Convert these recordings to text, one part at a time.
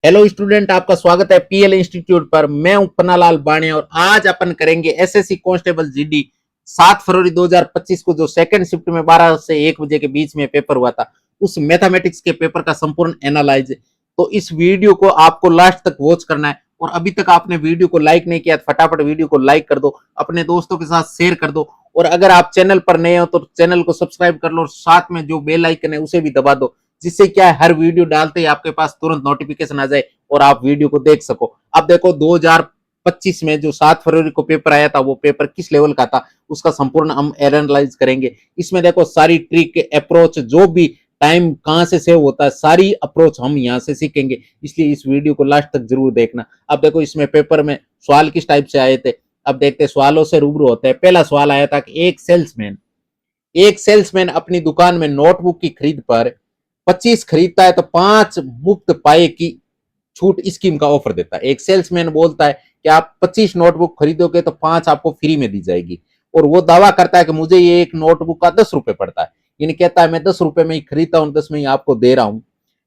Hello student, आपका स्वागत है पीएल इंस्टीट्यूट पर। मैं हूं पन्नालाल बाणी और आज अपन करेंगे एसएससी कांस्टेबल जीडी 7 फरवरी 2025 को जो सेकंड शिफ्ट में 12 से 1 बजे के बीच में पेपर हुआ था, उस मैथमेटिक्स के पेपर का संपूर्ण एनालाइज। तो इस वीडियो को आपको लास्ट तक वॉच करना है और अभी तक आपने वीडियो को लाइक नहीं किया तो फटाफट वीडियो को लाइक कर दो, अपने दोस्तों के साथ शेयर कर दो और अगर आप चैनल पर नए हो तो चैनल को सब्सक्राइब कर लो और साथ में जो बेल आइकन है उसे भी दबा दो, जिससे क्या है हर वीडियो डालते ही आपके पास तुरंत नोटिफिकेशन आ जाए और आप वीडियो को देख सको। अब देखो 2025 में जो 7 फरवरी को पेपर आया था वो पेपर किस लेवल का था उसका संपूर्ण हम एनालाइज करेंगे। इसमें देखो सारी ट्रिक अप्रोच जो भी टाइम कहां से सेव होता है सारी अप्रोच हम यहां से सीखेंगे, इसलिए इस वीडियो को लास्ट तक जरूर देखना। अब देखो इसमें पेपर में सवाल किस टाइप से आए थे, अब देखते सवालों से रूबरू होते हैं। पहला सवाल आया था कि एक सेल्समैन अपनी दुकान में नोटबुक की खरीद पर 25 खरीदता है तो 5 मुफ्त पाए की छूट स्कीम का ऑफर देता है। एक सेल्समैन बोलता है कि आप 25 नोटबुक खरीदोगे तो 5 आपको फ्री में दी जाएगी और वो दावा करता है कि मुझे ये एक नोटबुक का 10 रुपए पड़ता है, यानी कहता है मैं 10 रुपए में ही खरीदता हूँ, 10 में ही आपको दे रहा हूँ,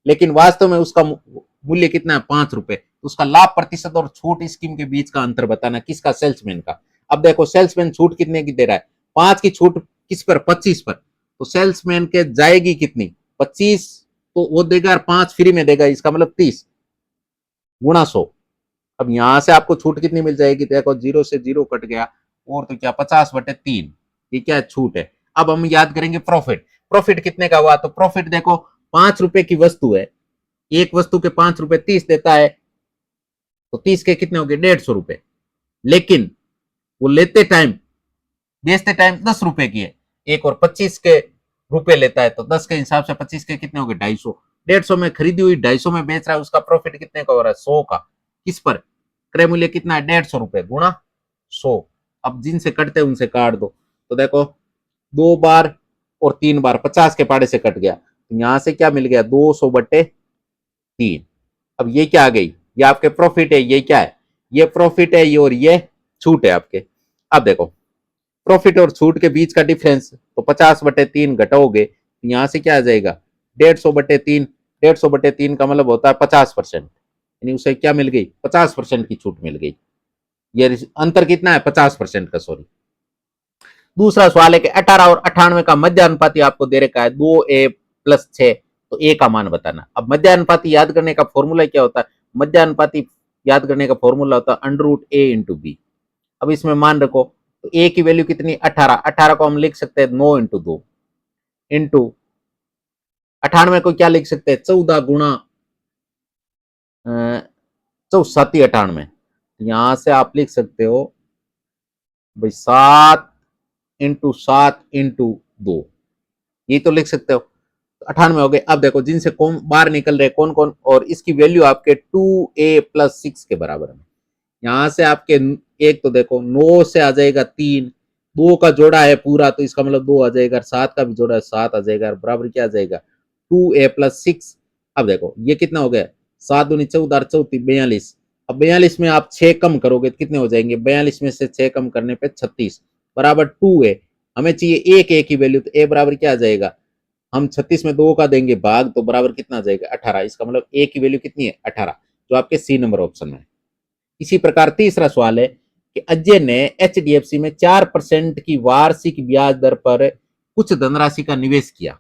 लेकिन वास्तव में उसका मूल्य कितना है, 5 रुपए। तो उसका लाभ प्रतिशत और छूट स्कीम के बीच का अंतर बताना, किसका, सेल्समैन का। अब देखो सेल्समैन छूट कितने की दे रहा है, 5 की छूट किस पर, 25 पर। तो सेल्समैन के जाएगी कितनी, 25, तो वो देगा 5 फ्री में देगा, इसका मतलब 30 गुणा 100। अब यहां से आपको छूट कितनी मिल जाएगी, देखो 0 से 0 कट गया और तो क्या 50/3, ये क्या छूट है। अब हम याद करेंगे प्रॉफिट। प्रॉफिट कितने का हुआ, तो प्रॉफिट देखो 5 रुपए की वस्तु है, एक वस्तु के 5 रुपए 30 देता है, तो 30 के कितने हो गए, 150 रुपए। लेकिन वो लेते टाइम, बेचते टाइम 10 रुपए की है, एक और 25 के रुपए लेता है, तो 10 के हिसाब से 25 के कितने हो गए, 250। 150 में खरीदी हुई 250 में बेच रहा है, उसका प्रॉफिट कितने का हो रहा है, 100 का। किस पर, क्रय मूल्य कितना है, 150 रुपए गुणा 100। अब जिनसे कटते उनसे काट दो, तो देखो 2 बार और 3 बार 50 के पाड़े से कट गया, तो यहां से क्या मिल गया, 200/3। अब ये क्या आ गई, ये आपके प्रॉफिट है, ये क्या है, ये प्रॉफिट है, ये और ये छूट है आपके। अब देखो प्रॉफिट और छूट के बीच का डिफरेंस, तो 50/3 घटाओगे तो यहां से क्या आ जाएगा, 150/3। 150/3 का मतलब होता है 50%, यानी उसे क्या मिल गई, 50% की छूट मिल गई। ये अंतर कितना है, 50% का, सॉरी। दूसरा सवाल है कि 18 और 98 का मध्य अनुपाती आपको दे रखा है 2a+6, तो ए का मान बताना। अब मध्य अनुपाती याद करने का फॉर्मूला क्या होता है, मध्य अनुपाती याद करने का फॉर्मूला होता है √a×b। अब इसमें मान रखो, तो ए की वैल्यू कितनी, 18। 18 को हम लिख सकते हैं 9×2 इंटू 98 को क्या लिख सकते हैं, 14 गुणा 4×7=98। यहां से आप लिख सकते हो भाई 7×7×2, ये तो लिख सकते हो। तो 98 हो गए। अब देखो जिनसे कौन बाहर निकल रहे, कौन कौन, और इसकी वैल्यू आपके 2a+6 के बराबर है। यहां से आपके एक तो देखो 9 से आ जाएगा 3, 2 का जोड़ा है पूरा तो इसका मतलब 2 आ जाएगा, 7 का भी जोड़ा है 7 आ जाएगा, बराबर क्या आ जाएगा, 2a+6। अब देखो ये कितना हो गया, 7×2 = 14, 42। अब 42 में आप 6 कम करोगे तो कितने हो जाएंगे, 42 में से 6 कम करने पे 36 बराबर 2a। हमें चाहिए एक ए की वैल्यू, तो ए बराबर क्या आ जाएगा, हम 36 में 2 का देंगे भाग, तो बराबर कितना आ जाएगा, 18। इसका मतलब ए की वैल्यू कितनी है, 18, जो आपके सी नंबर ऑप्शन में है। इसी प्रकार तीसरा सवाल है कि अजय ने एचडीएफसी में 4% की वार्षिक ब्याज दर पर कुछ धनराशि का निवेश किया।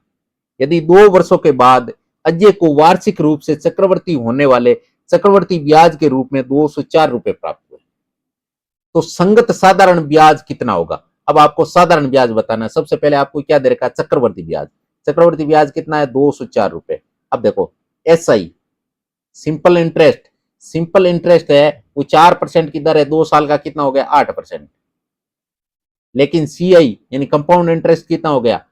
यदि 2 वर्षों के बाद अजय को वार्षिक रूप से चक्रवर्ती होने वाले चक्रवर्ती ब्याज के रूप में 204 रुपए प्राप्त हुए, तो संगत साधारण ब्याज कितना होगा। अब आपको साधारण ब्याज बताना है। सबसे पहले आपको क्या दे रखा है, चक्रवर्ती ब्याज। चक्रवर्ती ब्याज कितना है, 204 रुपए। अब देखो SI, simple interest, simple interest है वो 4% की दर है, 2 साल का कितना हो गया, 8%। लेकिन सीआई यानी कंपाउंड इंटरेस्ट कितना हो गया,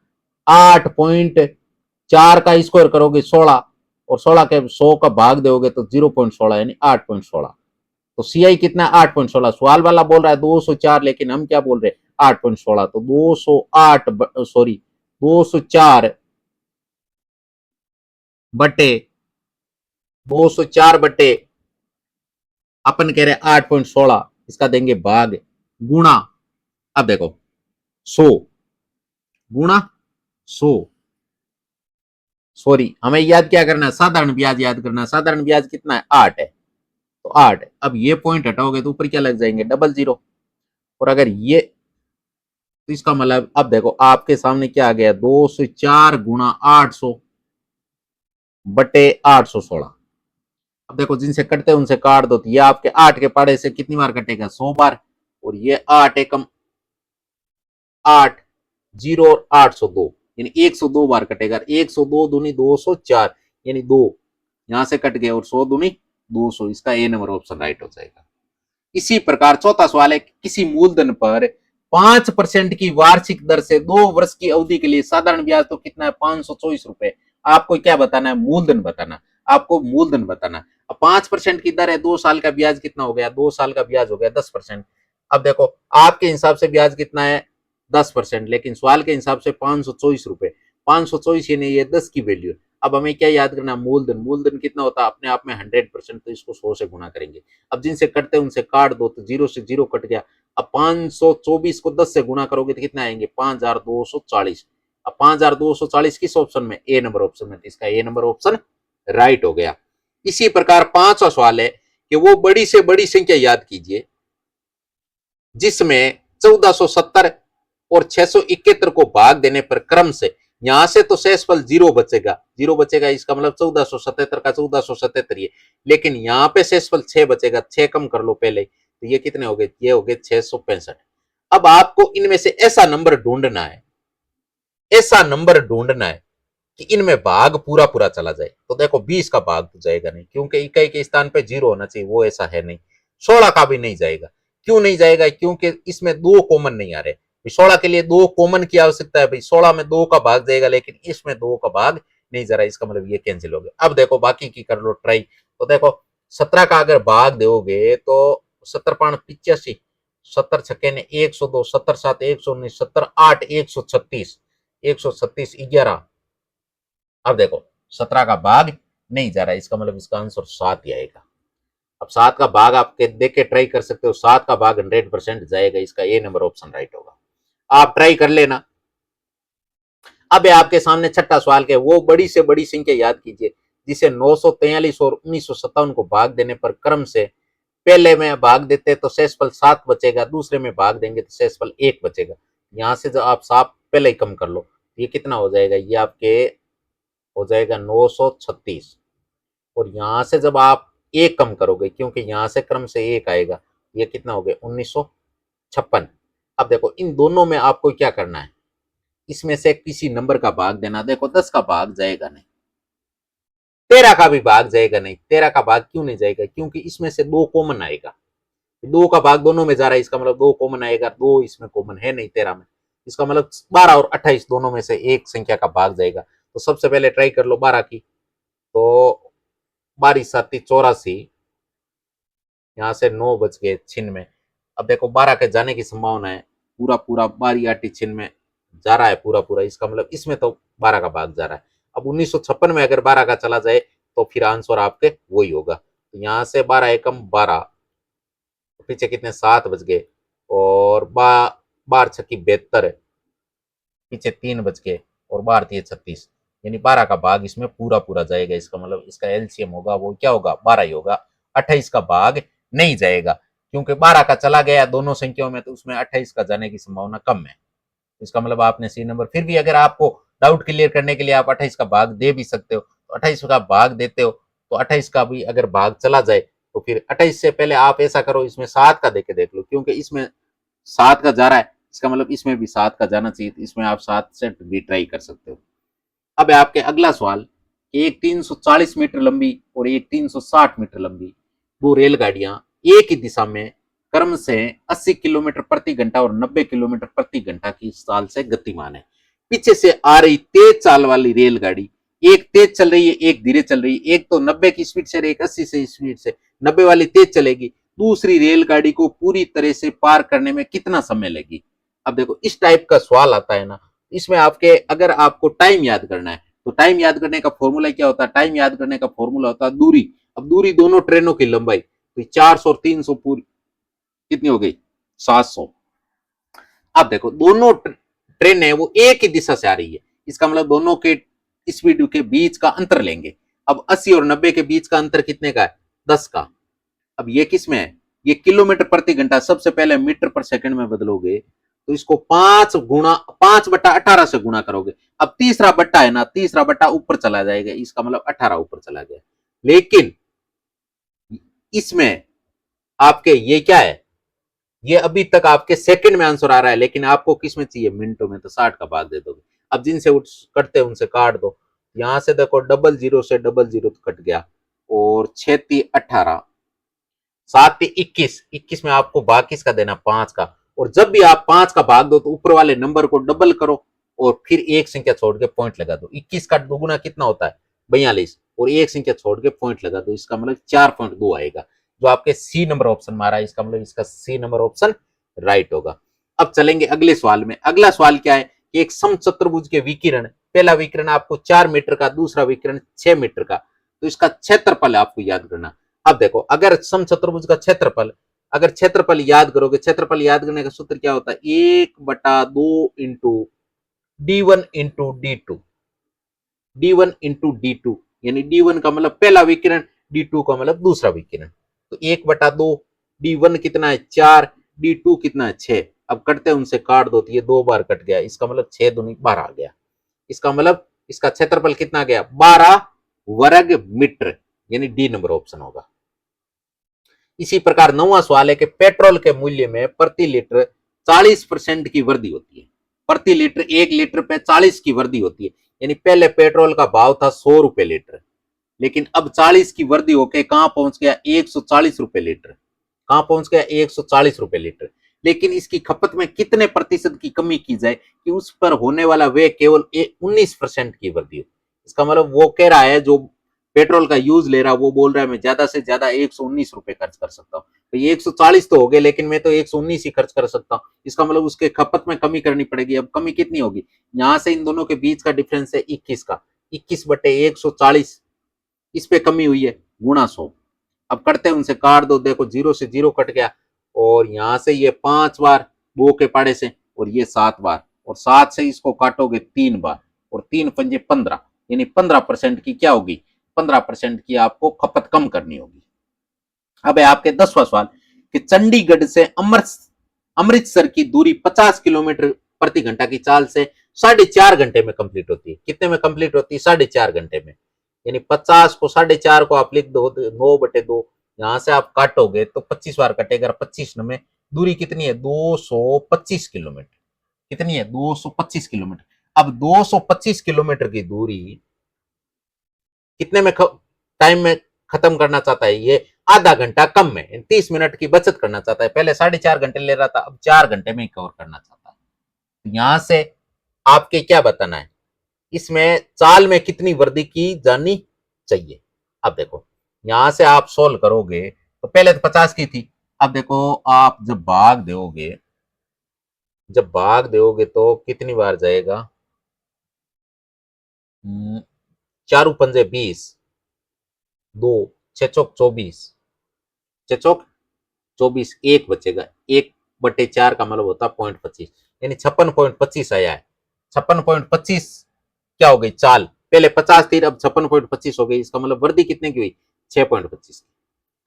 8.4 का स्क्वायर करोगे 16, और 16 के 100 का भाग दोगे तो 0.16 यानी 8.16। तो सीआई कितना है, 8.16। सवाल वाला बोल रहा है 204, लेकिन हम क्या बोल रहे हैं, 8.16। तो 208, सॉरी 204 बटे 204 बटे अपन कह रहे हैं 8.16, इसका देंगे भाग गुणा। अब देखो 100 गुणा 100, सॉरी, हमें याद क्या करना है, साधारण ब्याज याद करना है। साधारण ब्याज कितना है, 8 है, तो 8। अब ये पॉइंट हटाओगे तो ऊपर क्या लग जाएंगे, डबल जीरो। और अगर ये, तो इसका मतलब अब देखो आपके सामने क्या आ गया, 204 गुणा 800 बटे 816। अब देखो जिनसे कटते हैं उनसे काट दो, तो ये आपके 8 के पाड़े से कितनी बार कटेगा, 100 बार। और ये 8 एकम 8, 0 और 802, यानी 102 बार कटेगा। 102 दूनी 204, यानी 2 यहां से कट गए और 100 दूनी 200। इसका ए नंबर ऑप्शन राइट हो जाएगा। इसी प्रकार चौथा सवाल है, किसी मूलधन पर 5% की वार्षिक दर से 2 वर्ष की अवधि के लिए साधारण ब्याज तो कितना है, 524 रुपए। आपको क्या बताना है, मूलधन बताना। आपको मूलधन बताना। अब 5% की दर है, 2 साल का ब्याज कितना हो गया, 2 साल का ब्याज हो गया 10%। अब देखो आपके हिसाब से ब्याज कितना है, 10%, लेकिन सवाल के हिसाब से 524 रुपए। 524 यानी ये 10 की वैल्यू। अब हमें क्या याद करना, मूलधन। मूलधन कितना होता है अपने आप में 100%, तो इसको 100 से गुणा करेंगे। अब जिनसे कटते हैं उनसे काट दो, तो 0 से 0 कट गया। अब 524 को 10 से गुणा करोगे तो कितना आएंगे, 5240। अब 5240 किस ऑप्शन में, ए नंबर ऑप्शन में, इसका ए नंबर ऑप्शन राइट हो गया। इसी प्रकार पांचवा सवाल है कि वो बड़ी से बड़ी संख्या याद कीजिए जिसमें 1470 और 671 को भाग देने पर क्रम से, यहां से तो शेषफल 0 बचेगा, 0 बचेगा, इसका मतलब 1477 का 1477 ये, लेकिन यहां पे शेषफल 6 बचेगा। 6 कम कर लो पहले, तो ये कितने हो गए, ये हो गए 665। अब आपको इनमें से ऐसा नंबर ढूंढना है, ऐसा नंबर ढूंढना है कि इनमें भाग पूरा पूरा चला जाए। तो देखो 20 का भाग तो जाएगा नहीं, क्योंकि इकाई के स्थान पे 0 होना चाहिए, वो ऐसा है नहीं। 16 का भी नहीं जाएगा। क्यों नहीं जाएगा, क्योंकि इसमें 2 कॉमन नहीं आ रहे। 16 के लिए 2 कॉमन की आवश्यकता है भाई, 16 में 2 का भाग जाएगा, लेकिन इसमें 2 का भाग नहीं जा रहा, इसका मतलब ये कैंसिल हो गया। अब देखो बाकी की कर लो ट्राई। तो देखो 17 का अगर भाग दोगे तो 17×5 = 85, 70 छक्के ने 102, 70×7 119, 70×8 136, 136 11। अब देखो 17 का भाग नहीं जा रहा है, इसका मतलब इसका आंसर 7 ही आएगा। अब 7 का भाग आप देख के ट्राई कर सकते हो, 7 का भाग 100% जाएगा, इसका ए नंबर ऑप्शन राइट होगा। आप ट्राई कर लेना। अब आपके सामने छठा सवाल के, वो बड़ी से बड़ी संख्या याद कीजिए जिसे 943 और 1957 को भाग देने पर क्रम से पहले में भाग देते तो शेषफल 7 बचेगा, दूसरे में भाग देंगे तो शेषफल 1 बचेगा। यहां से जो आप 7 पहले ही कम कर लो, ये कितना हो जाएगा, ये आपके हो जाएगा 936। और यहां से जब आप एक कम करोगे, क्योंकि यहां से क्रम से एक आएगा, ये कितना हो गया 1956। अब देखो इन दोनों में आपको क्या करना है, इसमें से किसी नंबर का भाग देना। देखो 10 का भाग जाएगा नहीं, 13 का भी भाग जाएगा नहीं। 13 का भाग क्यों नहीं जाएगा, क्योंकि इसमें से 2 कॉमन आएगा। 2 का भाग दोनों में जा रहा है, इसका मतलब 2 कॉमन आएगा, 2 इसमें कॉमन है नहीं 13 में। इसका मतलब 12 और 28 दोनों में से एक संख्या का भाग जाएगा। तो सबसे पहले ट्राई कर लो 12 की, तो 12×7 = 84, यहाँ से 9 बच गए छिन में। अब देखो 12 के जाने की संभावना है, पूरा पूरा 12×8 छिन में जा रहा है पूरा पूरा, इसका मतलब इसमें तो 12 का भाग जा रहा है। अब 1956 में अगर 12 का चला जाए तो फिर आंसर आपके वही होगा। तो यहाँ से 12 एकम 12, पीछे कितने 7 बच गए, और 12×6 = 72, पीछे 3 बच गए, और 12×3 = 36, यानी 12 का भाग इसमें पूरा पूरा जाएगा। इसका मतलब इसका एलसीएम होगा वो क्या होगा, 12 ही होगा। 28 का भाग नहीं जाएगा, क्योंकि 12 का चला गया दोनों संख्याओं में, तो उसमें 28 का जाने की संभावना कम है। इसका मतलब आपने सी नंबर, फिर भी अगर आपको डाउट क्लियर करने के लिए आप 28 का भाग दे भी सकते हो, तो 28 का भाग देते हो, तो 28 का भी अगर भाग चला जाए तो फिर 28 से पहले आप ऐसा करो, इसमें 7 का देके देख लो, क्योंकि इसमें 7 का जा रहा है, इसका मतलब इसमें भी 7 का जाना चाहिए, तो इसमें आप 7 से भी ट्राई कर सकते हो। अब आपके अगला सवाल, एक 340 मीटर लंबी और एक 360 मीटर लंबी दो रेलगाड़ियां एक ही दिशा में क्रम से 80 किलोमीटर प्रति घंटा और 90 किलोमीटर प्रति घंटा की चाल से गतिमान है। पीछे से आ रही तेज चाल वाली रेलगाड़ी, एक तेज चल रही है एक धीरे चल रही है, एक तो 90 की स्पीड से, एक 80 से स्पीड से, 90 वाली तेज चलेगी, दूसरी रेलगाड़ी को पूरी तरह से पार करने में कितना समय लगेगी। अब देखो इस टाइप का सवाल आता है ना, इसमें आपके अगर आपको टाइम याद करना है, तो टाइम याद करने का फॉर्मूला क्या होता है, टाइम याद करने का फॉर्मूला होता है दूरी। अब दूरी दोनों ट्रेनों की लंबाई, तो 400 और 300 पूरी कितनी हो गई, 700। अब देखो दोनों ट्रेन है वो एक ही दिशा से आ रही है, इसका मतलब दोनों के इस वीडियो के बीच का अंतर लेंगे। अब 80 और 90 के बीच का अंतर कितने का है? 10 का। अब ये किस में है? ये किलोमीटर प्रति घंटा। सबसे पहले मीटर पर सेकंड में बदलोगे तो इसको 5/18 से गुणा करोगे। अब तीसरा बट्टा है ना, तीसरा बट्टा ऊपर चला जाएगा, इसका मतलब 18 ऊपर चला गया। लेकिन इसमें आपके ये क्या है, ये अभी तक आपके सेकंड में आंसर आ रहा है, लेकिन आपको किस में चाहिए? मिनटों में। तो 60 का भाग दे दोगे। अब जिनसे कटते हैं उनसे काट दो। यहां से देखो, डबल जीरो से डबल जीरो तो कट गया, और 6×3 = 18, 7×3 = 21। 21 में आपको भाग किसका देना? 5 का। और जब भी आप 5 का भाग दो तो ऊपर वाले नंबर को डबल करो और फिर एक संख्या छोड़ के पॉइंट लगा दो। 21 का दुगुना कितना होता है? 42। और एक संख्या छोड़ के पॉइंट लगा दो, इसका मतलब 4.2 आएगा, जो आपके सी नंबर ऑप्शन मारा है, इसका मतलब इसका सी नंबर ऑप्शन राइट होगा। अब चलेंगे अगले सवाल में। अगला सवाल क्या है कि एक समचतुर्भुज के विकिरण, पहला विकिरण आपको 4 मीटर का, दूसरा विकिरण 6 मीटर का, तो इसका क्षेत्रफल आपको याद करना। अब देखो, अगर समचतुर्भुज का क्षेत्रफल, अगर क्षेत्रफल याद करोगे, क्षेत्रफल याद करने का सूत्र क्या होता है? 1/2 into D1 into D2, D1 into D2, यानी D1 का मतलब पहला विकिरण, D2 का मतलब दूसरा विकिरण। तो 1/2, D1 कितना है? 4, D2 कितना है? 6। अब कटते उनसे काट दो तो ये 2 बार कट गया, इसका मतलब 6 दूनी 12 आ गया। इसका मतलब इसका क्षेत्रफल कितना गया? 12 वर्ग मीटर, यानी डी नंबर ऑप्शन होगा। इसी प्रकार 9वां सवाल है कि पेट्रोल के मूल्य में प्रति लीटर 40% की वृद्धि होती है। प्रति लीटर, 1 लीटर पे 40 की वृद्धि होती है। यानी पहले पेट्रोल का भाव था 100 रुपए लीटर, लेकिन अब 40 की वृद्धि होकर कहां पहुंच गया? 140 रुपए लीटर। कहां पहुंच गया? 140 रुपए लीटर। लेकिन इसकी खपत में कितने प्रतिशत की कमी की जाए कि उस पर होने वाला व्यय केवल 19% की वृद्धि हो? इसका मतलब वो कह रहा है, जो पेट्रोल का यूज ले रहा है, वो बोल रहा है मैं ज्यादा से ज्यादा 119 रुपए खर्च कर सकता हूँ। तो ये 140 तो हो गए, लेकिन मैं तो 119 ही खर्च कर सकता हूँ। इसका मतलब उसके खपत में कमी करनी पड़ेगी। अब कमी कितनी होगी? यहां से इन दोनों के बीच का डिफरेंस है 21 का, 21/140, इस पे कमी हुई है, गुणा 100। अब करते हैं उनसे काट दो। देखो, 0 से 0 कट गया, और यहां से ये 5 बार 2 के पाड़े से, और ये 7 बार, और 7 से इसको काटोगे 3 बार, और 3×5 = 15, यानी 15% की क्या होगी? 15% की आपको खपत कम करनी होगी। अब है आपके 10वां सवाल कि चंडीगढ़ से अमृतसर की दूरी 50 किलोमीटर प्रति घंटा की चाल से 4.5 घंटे में कंप्लीट होती है। कितने में कंप्लीट होती है? 4.5 घंटे में। यानी 50 को 4.5 को आप लिख दो 9/2, यहां से आप काटोगे तो 25 बार कटेगा, 25 में दूरी कितनी है? 225 किलोमीटर। कितनी है? 225 किलोमीटर। अब 225 किलोमीटर की दूरी कितने में टाइम में खत्म करना चाहता है? ये आधा घंटा कम में, 30 मिनट की बचत करना चाहता है। पहले 4.5 घंटे ले रहा था, अब 4 घंटे में कवर करना चाहता है। यहां से आपके क्या बताना है? इसमें चाल में कितनी वृद्धि की जानी चाहिए? अब देखो, यहां से आप सोल्व करोगे तो पहले तो 50 की थी। अब देखो, आप जब भाग दोगे तो कितनी बार जाएगा? 4×5 = 20, 2, 6×4 = 24, 6×4 = 24, 1 बचेगा। 1/4 का मतलब होता है 0.25, यानी 56.25 आया है। 56.25 क्या हो गई? चाल। पहले 50 थी, अब 56.25 हो गई। इसका मतलब वृद्धि कितने की हुई? 6.25 की।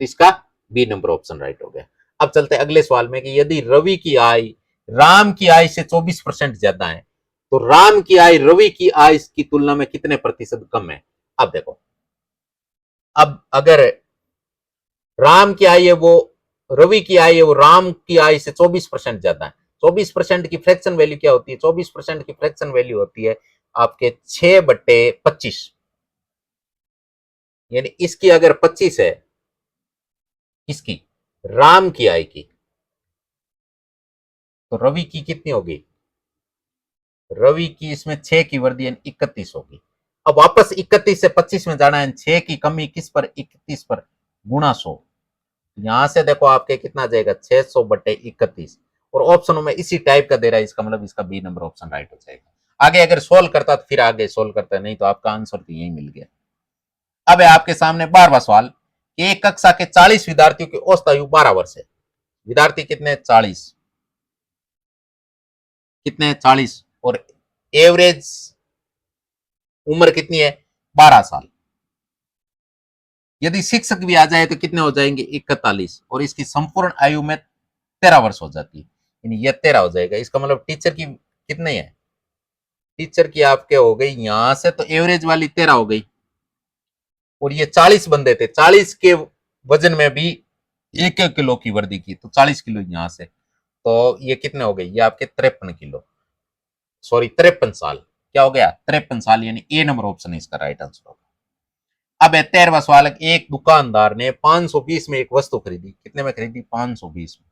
तो इसका बी नंबर ऑप्शन राइट हो गया। अब चलते हैं अगले सवाल में कि यदि रवि की आय राम की आय से 24% ज्यादा है, तो राम की आय रवि की आय की तुलना में कितने प्रतिशत कम है? अब देखो, अब अगर राम की आय है वो रवि की आय है वो राम की आय से 24% ज्यादा है। 24% की फ्रैक्शन वैल्यू क्या होती है? 24% की फ्रैक्शन वैल्यू होती है आपके 6/25, यानी इसकी अगर 25 है, इसकी राम की आय की, तो रवि की कितनी होगी? रवि की इसमें 6 की वृद्धि 31 होगी। अब वापस 31 से 25 में जाना है, 6 की कमी किस पर? 31 पर, गुणा 100। यहां से देखो आपके कितना जाएगा? 600/31, और ऑप्शनों में इसी टाइप का दे रहा है, इसका मतलब इसका बी नंबर ऑप्शन राइट हो जाएगा। आगे अगर सोल्व करता तो फिर आगे सोल्व करता, नहीं तो आपका आंसर तो यही मिल गया। अब है आपके सामने 12वां सवाल। एक कक्षा के 40 विद्यार्थियों की औसत आयु 12 वर्ष है। विद्यार्थी कितने? 40। कितने? 40। और एवरेज उम्र कितनी है? 12 साल। यदि शिक्षक भी आ जाए तो कितने हो जाएंगे? 41, और इसकी संपूर्ण आयु में 13 वर्ष हो जाती है, यानी यह 13 हो जाएगा। इसका मतलब टीचर की कितने है? टीचर की आपके हो गई यहां से तो एवरेज वाली 13 हो गई, और ये 40 बंदे थे, 40 के वजन में भी 1-1 किलो की वर्दी की, तो 40 किलो यहां से, तो ये कितने हो गए? ये आपके 53 किलो, सॉरी 53 साल। क्या हो गया? 53 साल, यानी ए नंबर ऑप्शन है इसका राइट आंसर होगा। अब है 13वां सवाल। एक दुकानदार ने 520 में एक वस्तु खरीदी। कितने में खरीदी? 520 में।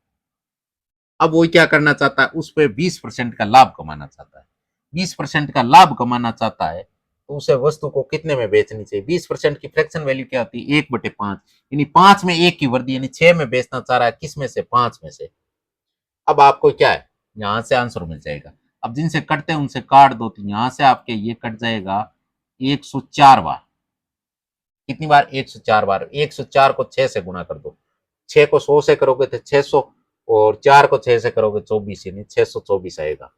अब वो क्या करना चाहता है? उस पर 20% का लाभ कमाना चाहता है। 20% का लाभ कमाना चाहता है तो उसे वस्तु को कितने में बेचनी चाहिए? 20% की फ्रैक्शन वैल्यू क्या होती है? 1/5, यानी 5 में 1 की वर्दी, यानी 6 में बेचना चाह रहा है। किस में से? 5 में से। अब आपको क्या है? यहां से आंसर मिल जाएगा। अब जिनसे कटते हैं उनसे काट दो, तो यहां से आपके ये कट जाएगा 104 बार। कितनी बार? 104 बार। 104 को 6 से गुणा कर दो। 6 को 100 से करोगे तो 600, और 4 को 6 से करोगे 24, यानी 624 आएगा।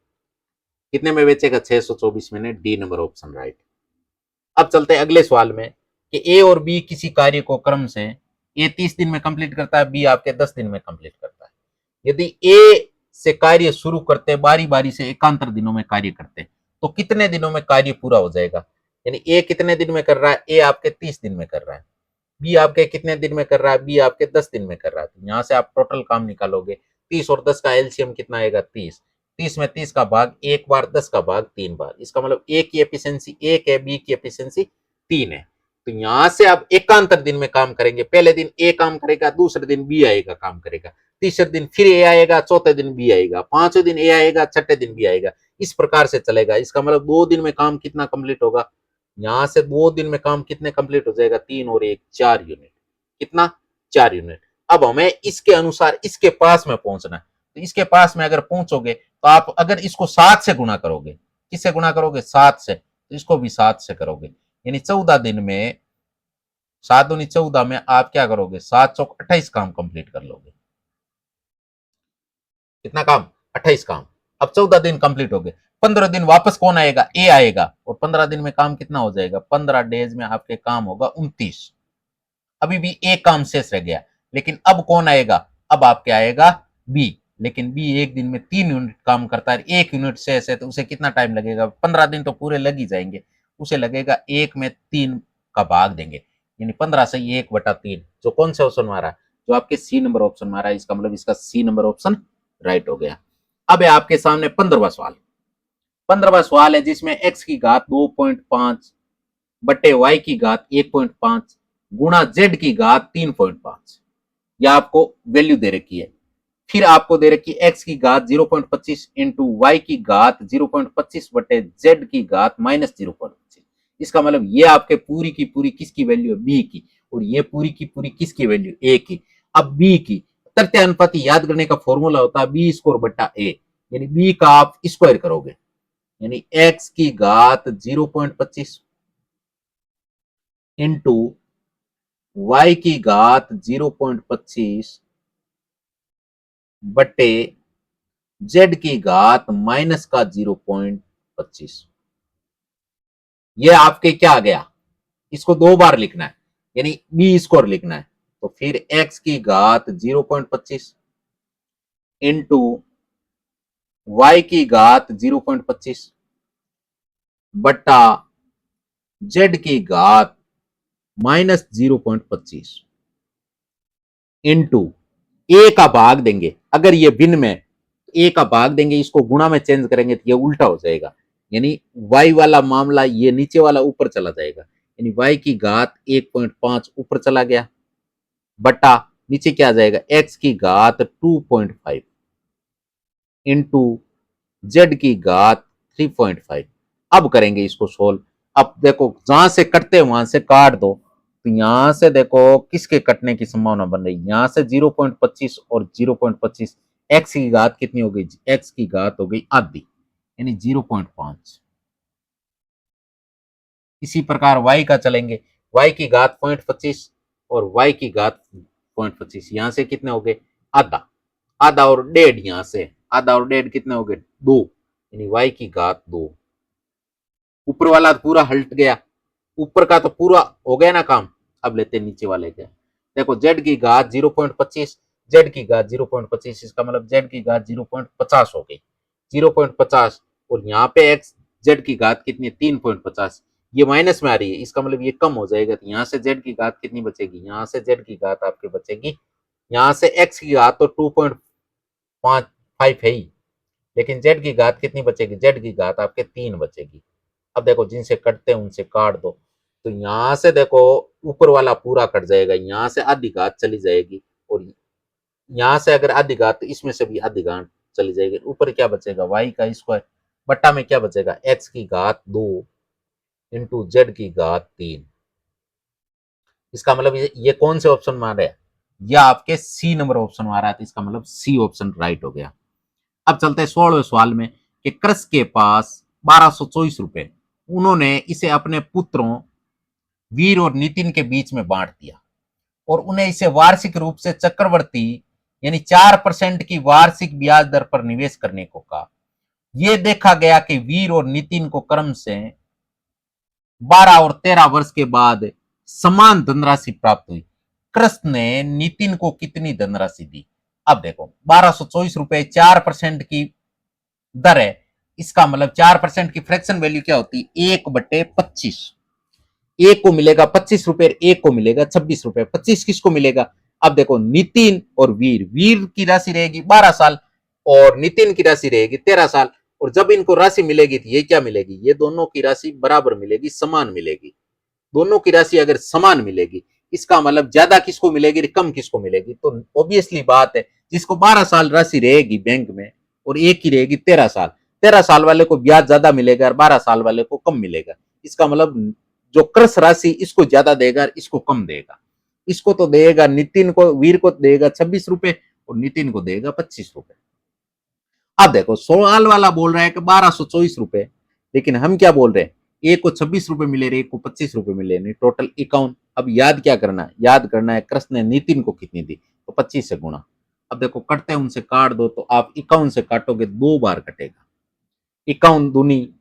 कितने में बेचेगा? 624 में। D number option right. अब चलते हैं अगले सवाल में कि ए और बी किसी कार्य को क्रम से ए 30 दिन में कंप्लीट करता है, बी आपके 10 दिन में कंप्लीट करता है। यदि ए से कार्य शुरू करते बारी बारी से एकांतर दिनों में कार्य करते, तो कितने दिनों में कार्य पूरा हो जाएगा? यानी ए कितने दिन में कर रहा है? ए आपके 30 दिन में कर रहा है। बी आपके कितने दिन में कर रहा है? बी आपके 10 दिन में कर रहा है। तो यहां से आप टोटल काम निकालोगे। 30 और 10 का एलसीएम कितना आएगा? 30। 30 में 30 का भाग एक बार, 10 का भाग 3 बार। इसका मतलब ए की एफिशिएंसी 1 है, बी की एफिशिएंसी 3 है। तो यहां से आप एकांतर दिन में काम करेंगे। पहले दिन ए काम करेगा, दूसरे दिन बी आएगा काम करेगा, तीसरे दिन फिर ए आएगा, चौथे दिन बी आएगा, पांचवें दिन ए आएगा, छठे दिन बी आएगा। इस प्रकार से चलेगा। इसका मतलब 2 दिन में काम कितना कंप्लीट होगा? यहां से 2 दिन में काम कितने कंप्लीट हो जाएगा? 3 और 1 4 यूनिट। कितना? 4 यूनिट। अब हमें इसके अनुसार इसके पास में पहुंचना है। तो इसके पास में अगर पहुंचोगे तो आप अगर इसको 7 से गुणा करोगे, किससे गुणा करोगे? 7 से, तो इसको भी 7 से करोगे, यानी 14 दिन में, 7 दूनी 14 में आप क्या करोगे? 7 चौक 28 काम कंप्लीट कर लोगे। कितना काम? 28 काम। अब 14 दिन कंप्लीट हो गए। 15 दिन वापस कौन आएगा? ए आएगा, और 15 दिन में काम कितना हो जाएगा? 15 डेज में आपके काम होगा 29। अभी भी एक काम शेष रह गया, लेकिन अब कौन आएगा? अब आपके आएगा बी। लेकिन बी एक दिन में 3 यूनिट काम करता है, 1 यूनिट शेष है, तो उसे कितना टाइम लगेगा? 15 दिन तो पूरे लग ही जाएंगे। उसे लगेगा 1 में 3 का भाग देंगे, यानी 15 से 1/3। जो कौन सा ऑप्शन मारा? जो आपके सी नंबर ऑप्शन मारा। इसका मतलब इसका सी नंबर ऑप्शन राइट हो गया। अब है आपके सामने 15वां सवाल। 15वां सवाल है जिसमें एक्स की घात 2.5 बटे वाई की घात 1.5 गुणा जेड की घात 3.5, यह आपको वैल्यू दे रखी है। फिर आपको दे रखी है एक्स की घात 0.25 इंटू वाई की घात 0.25 बटे जेड की घात -0.25। इसका मतलब ये आपके पूरी की पूरी किसकी वैल्यू है? बी की, और ये पूरी की पूरी किसकी वैल्यू? ए की। अब बी की तृतीय अनुपाति याद करने का फॉर्मूला होता है बी स्क्वायर बटा ए, यानी बी का आप स्क्वायर करोगे, यानी एक्स की घात 0.25 इंटू वाई की घात 0.25 बटे जेड की घात माइनस का 0.25। ये आपके क्या आ गया? इसको 2 बार लिखना है, यानी बी स्क्वायर लिखना है। तो फिर एक्स की घात 0.25 इंटू वाई की घात 0.25 बट्टा जेड की घात -0.25 इंटू ए का भाग देंगे। अगर ये भिन्न में ए का भाग देंगे, इसको गुणा में चेंज करेंगे तो ये उल्टा हो जाएगा, यानी y वाला मामला ये नीचे वाला ऊपर चला जाएगा, यानी y की घात 1.5 ऊपर चला गया, बटा नीचे क्या आ जाएगा? x की घात 2.5 इंटू जेड की घात 3.5। अब करेंगे इसको सोल्व। अब देखो जहां से कटते हैं वहां से काट दो, तो यहां से देखो किसके कटने की संभावना बन रही है? यहां से 0.25 और 0.25, एक्स की घात कितनी हो गई? एक्स की घात हो गई आधी, यानी 0.5। इसी प्रकार y का चलेंगे, y की घात 0.25 और y की घात 0.25, यहां से कितने हो गए? आधा। आधा और 1.5, यहां से आधा और 1.5 कितने हो गए? 2, यानी y की घात 2। ऊपर वाला तो पूरा हल्ट गया, ऊपर का तो पूरा हो गया ना काम। अब लेते हैं नीचे वाले का। देखो जेड की घात 0.25, जेड की घात 0.25, इसका मतलब जेड की घात 0.50 हो गई, 0.50। और यहाँ पे एक्स जेड की घात कितनी है 3.50, ये माइनस में आ रही है, इसका मतलब ये कम हो जाएगा। तो यहाँ से जेड की घात कितनी बचेगी, यहाँ से जेड की घात आपके बचेगी, यहाँ से एक्स की घात तो 2.5 है ही, लेकिन जेड की घात कितनी बचेगी, जेड की घात आपके 3 बचेगी। अब देखो जिनसे कटते हैं उनसे काट दो, तो यहां से देखो ऊपर वाला पूरा कट जाएगा, यहां से आधी घात चली जाएगी, और यहां से अगर आधी घात तो इसमें से भी आधी घात चली जाएगी। ऊपर क्या बचेगा, वाई का स्क्वायर, बट्टा में क्या बचेगा, एक्स की घात 2 इंटू जेड की घात 3। इसका मतलब ये कौन से ऑप्शन में आ रहा है, यह आपके सी नंबर ऑप्शन में आ रहा है, तो इसका मतलब सी ऑप्शन राइट हो गया। अब चलते हैं 16वें सवाल में कि कृष के पास 1224 रुपए, उन्होंने इसे अपने पुत्रों वीर और नितिन के बीच में बांट दिया और उन्हें इसे वार्षिक रूप से चक्रवर्ती यानी 4% की वार्षिक ब्याज दर पर निवेश करने को कहा। यह देखा गया कि वीर और नितिन को क्रम से 12 और 13 वर्ष के बाद समान धनराशि प्राप्त हुई। कृष्ण ने नितिन को कितनी धनराशि दी। अब देखो 1224 रुपए 4% की दर है, इसका मतलब 4% की फ्रैक्शन वैल्यू क्या होती है, 1/25। एक को मिलेगा 25 रुपए, एक को मिलेगा 26 रुपए, 25 किसको मिलेगा। अब देखो नितिन और वीर, वीर की राशि रहेगी 12 साल और नितिन की राशि रहेगी 13 साल, और जब इनको राशि मिलेगी तो ये क्या मिलेगी, ये दोनों की राशि बराबर मिलेगी, समान मिलेगी। दोनों की राशि अगर समान मिलेगी, इसका मतलब ज्यादा किसको मिलेगी, कम किसको मिलेगी। तो ऑब्वियसली बात है, जिसको 12 साल राशि रहेगी बैंक में और एक ही रहेगी 13 साल, 13 साल वाले को ब्याज ज्यादा मिलेगा और 12 साल वाले को कम मिलेगा। इसका मतलब जो कृष राशि इसको ज्यादा देगा, इसको कम देगा। इसको तो देगा नितिन को, वीर को देगा 26 रुपए और नितिन को देगा 25 रुपए। अब देखो सवाल वाला बोल रहा है कि 1224 रुपए, लेकिन हम क्या बोल रहे हैं, एक को 26 रुपए मिले रहे, एक को 25 रुपए मिले, नहीं टोटल 51। अब याद क्या करना है, याद करना है कृष्ण ने नितिन को कितनी दी, तो 25 से गुणा। अब देखो कटते हैं उनसे काट दो, तो आप 51 से काटोगे 2 बार कटेगा, 51 दूनी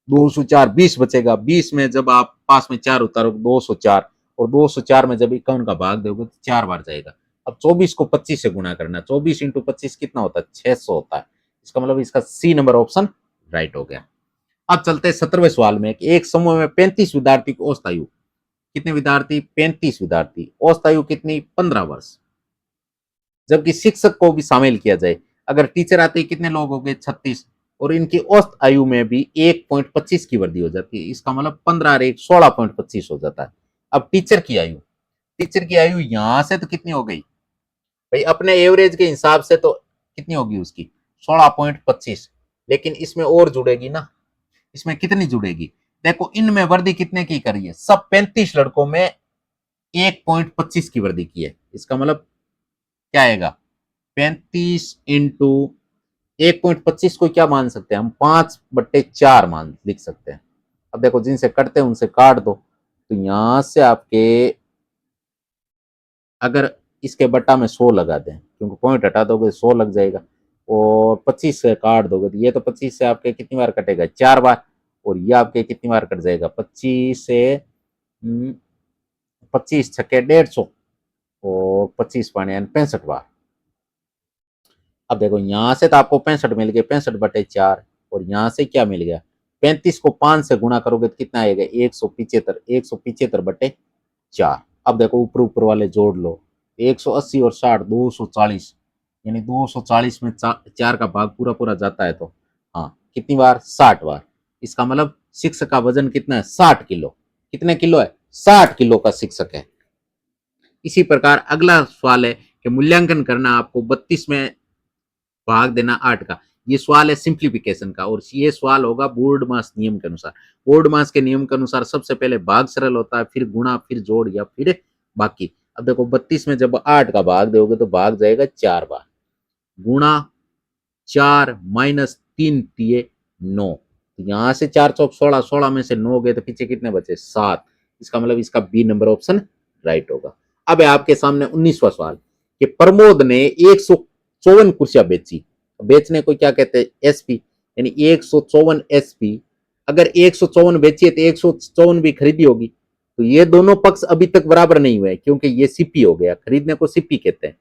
204, 20 बचेगा। 20 में जब आप पास में 4 उतारोगे 204, और 204 में जब 51 का भाग दोगे तो 4 बार जाएगा। अब 24 को 25 से गुणा करना, 24 इंटू 25 कितना होता है, 600 होता है। इसका मतलब इसका सी नंबर ऑप्शन राइट हो गया। अब चलते हैं 17वें सवाल में। एक समूह में 35 विद्यार्थी की औसत आयु, कितने विद्यार्थी, 35 विद्यार्थी, औसत आयु कितनी, 15 वर्ष, जबकि शिक्षक को भी शामिल किया जाए। अगर टीचर आते ही कितने लोग हो गए, 36, और इनकी औसत आयु में भी 1.25 की वृद्धि हो जाती है। इसका मतलब 15 और 1 16.25 हो जाता है। अब टीचर की आयु, टीचर की आयु यहां से तो कितनी हो गई भाई, अपने एवरेज के हिसाब से तो कितनी होगी उसकी, 16.25, लेकिन इसमें और जुड़ेगी ना, इसमें कितनी जुड़ेगी, देखो इनमें वृद्धि कितने की करी है, सब 35 लड़कों में 1.25 की वृद्धि की है। इसका मतलब क्या आएगा, 35 इंटू 1.25 को क्या मान सकते हैं हम, 5/4 मान लिख सकते हैं। अब देखो जिनसे कटते हैं उनसे काट दो, तो यहां से आपके अगर इसके बट्टा में 100 लगा दें, क्योंकि पॉइंट हटा दोगे 100 लग जाएगा, और 25 से काट दोगे तो ये तो 25 से आपके कितनी बार कटेगा, 4 बार, और ये आपके कितनी बार कट जाएगा, 25 से 25 छक्के 150, और 25 पाने 65 बार। अब देखो यहां से तो आपको 65 मिल गए, 65/4, और यहां से क्या मिल गया, 35 को 5 से गुणा करोगे तो कितना आएगा, 175, 175/4। अब देखो ऊपर ऊपर वाले जोड़ लो, 180 और 60 240, यानी 240 में 4 का भाग पूरा पूरा जाता है, तो हाँ कितनी बार, 60 बार। इसका मतलब शिक्षक का वजन कितना है, 60 किलो। कितने किलो है, 60 किलो का शिक्षक है। इसी प्रकार अगला सवाल है कि मूल्यांकन करना आपको 32 में भाग देना 8 का। ये सवाल है सिंप्लीफिकेशन का, और ये सवाल होगा बोर्ड मास नियम के अनुसार। बोर्ड मास के नियम के अनुसार सबसे पहले भाग सरल होता है, फिर गुणा, फिर जोड़, या फिर बाकी। अब देखो 32 में जब 8 का भाग दोगे तो भाग जाएगा 4 बार, गुणा 4 माइनस 3 दिए 9, तो यहां से 4 चौक 16, 16 में से 9 गए तो पीछे कितने बचे, 7। इसका मतलब इसका बी नंबर ऑप्शन राइट होगा। अब है आपके सामने 19वां सवाल कि प्रमोद ने 154 कुर्सियां बेची। बेचने को क्या कहते हैं, एसपी, यानी 154 एसपी अगर 154 बेची है तो 154 भी खरीदी होगी। तो ये दोनों पक्ष अभी तक बराबर नहीं हुए क्योंकि ये सीपी हो गया, खरीदने को सीपी कहते हैं।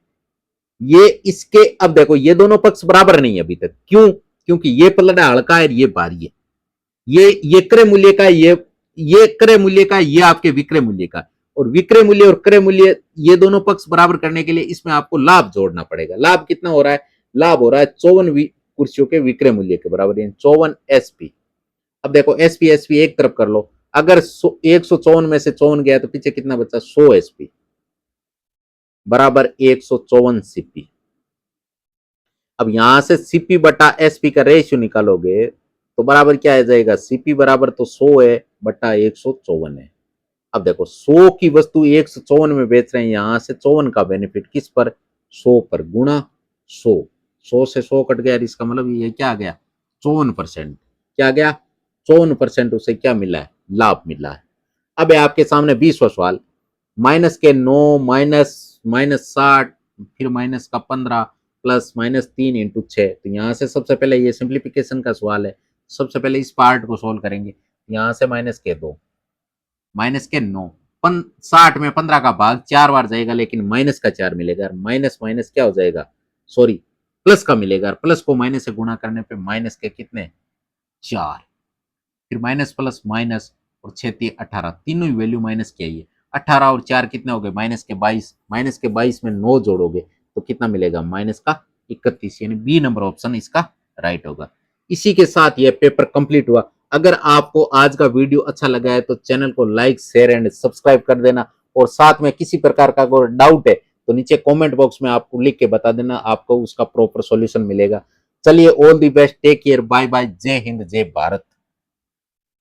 ये इसके अब देखो ये दोनों पक्ष बराबर नहीं है अभी तक, क्यों? क्योंकि ये पलड़ा हल्का है, ये भारी है। ये क्रय मूल्य का, ये क्रय मूल्य का, ये आपके विक्रय मूल्य का। और विक्रय मूल्य और क्रय मूल्य ये दोनों पक्ष बराबर करने के लिए इसमें आपको लाभ जोड़ना पड़ेगा। लाभ कितना हो रहा है? लाभ हो रहा है 54 कुर्सियों के विक्रय मूल्य के बराबर, 54 एसपी। अब देखो एसपी एसपी एक तरफ कर लो, अगर 154 में से 54 गया तो पीछे कितना बचा? 100 एसपी बराबर 154 सीपी। अब यहां से सीपी बटा एसपी का रेशियो निकालोगे तो बराबर क्या आ जाएगा? सीपी बराबर तो 100 है बटा 154 है। अब देखो 100 की वस्तु 154 में बेच रहे हैं, यहां से 54 का बेनिफिट किस पर? 100 पर, गुणा 100। 100 से 100 कट गया, इसका मतलब ये क्या आ गया? 54%। क्या आ गया? 54% उसे क्या मिला है? लाभ मिला है। अब है आपके सामने 20वां सवाल, माइनस के 9 माइनस 60 फिर माइनस का 15 प्लस -3 इंटू 6। तो यहाँ से सबसे पहले ये सिंप्लीफिकेशन का सवाल है, सबसे पहले इस पार्ट को सोल्व करेंगे। यहाँ से माइनस के 2 माइनस के 9 60 में 15 का भाग 4 बार जाएगा लेकिन माइनस का 4 मिलेगा। माइनस माइनस क्या हो जाएगा? सॉरी प्लस का मिलेगा। प्लस को माइनस से गुणा करने पे माइनस के कितने? 4। फिर माइनस प्लस माइनस और 6 3 18, तीनों ही वैल्यू माइनस की आई है। 18 और 4 कितने हो गए? माइनस के 22। माइनस के 22 में 9 जोड़ोगे तो कितना मिलेगा? माइनस का 31, यानी बी नंबर ऑप्शन इसका राइट होगा। इसी के साथ ये पेपर कंप्लीट हुआ। अगर आपको आज का वीडियो अच्छा लगा है तो चैनल को लाइक शेयर एंड सब्सक्राइब कर देना, और साथ में किसी प्रकार का कोई डाउट है तो नीचे कमेंट बॉक्स में आपको लिख के बता देना, आपको उसका प्रॉपर सॉल्यूशन मिलेगा। चलिए all the best, take care, bye bye, जय हिंद जय भारत।